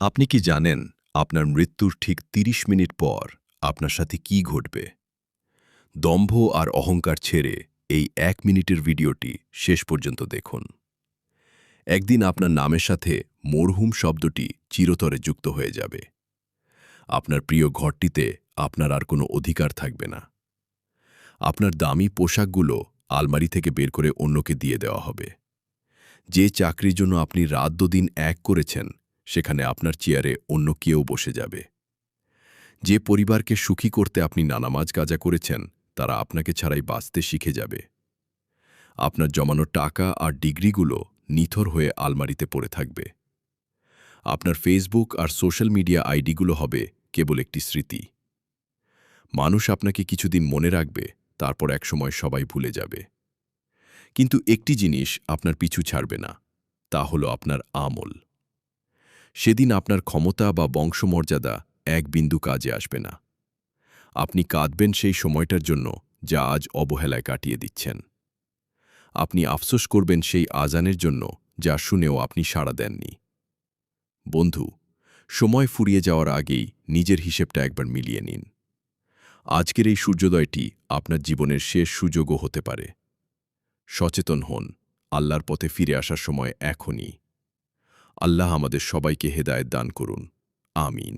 আপনি কি জানেন আপনার মৃত্যুর ঠিক ৩০ মিনিট পর আপনার সাথে কি ঘটবে? দম্ভ আর অহংকার ছেড়ে এই ১ মিনিটের ভিডিওটি শেষ পর্যন্ত দেখুন। একদিন আপনার নামের সাথে মরহুম শব্দটি চিরতরে যুক্ত হয়ে যাবে। আপনার প্রিয় ঘরটিতে আপনার আর কোনো অধিকার থাকবে না। আপনার দামি পোশাকগুলো আলমারি থেকে বের করে অন্যকে দিয়ে দেওয়া হবে। যে চাকরির জন্য আপনি রাত দিন এক করেছেন, সেখানে আপনার চেয়ারে অন্য কেউ বসে যাবে। যে পরিবারকে সুখী করতে আপনি নানামাজ কাজা করেছেন, তারা আপনাকে ছাড়াই বাঁচতে শিখে যাবে। আপনার জমানো টাকা আর ডিগ্রিগুলো নিথর হয়ে আলমারিতে পড়ে থাকবে। আপনার ফেসবুক আর সোশ্যাল মিডিয়া আইডিগুলো হবে কেবল একটি স্মৃতি। মানুষ আপনাকে কিছুদিন মনে রাখবে, তারপর একসময় সবাই ভুলে যাবে। কিন্তু একটি জিনিস আপনার পিছু ছাড়বে না, তা হলো আপনার আমল। সেদিন আপনার ক্ষমতা বা বংশমর্যাদা এক বিন্দু কাজে আসবে না। আপনি কাঁদবেন সেই সময়টার জন্য যা আজ অবহেলায় কাটিয়ে দিচ্ছেন। আপনি আফসোস করবেন সেই আজানের জন্য যা শুনেও আপনি সাড়া দেননি। বন্ধু, সময় ফুরিয়ে যাওয়ার আগেই নিজের হিসেবটা একবার মিলিয়ে নিন। আজকের এই সূর্যোদয়টি আপনার জীবনের শেষ সুযোগও হতে পারে। সচেতন হন, আল্লাহর পথে ফিরে আসার সময় এখনই। আল্লাহ আমাদের সবাইকে হেদায়েত দান করুন। আমিন।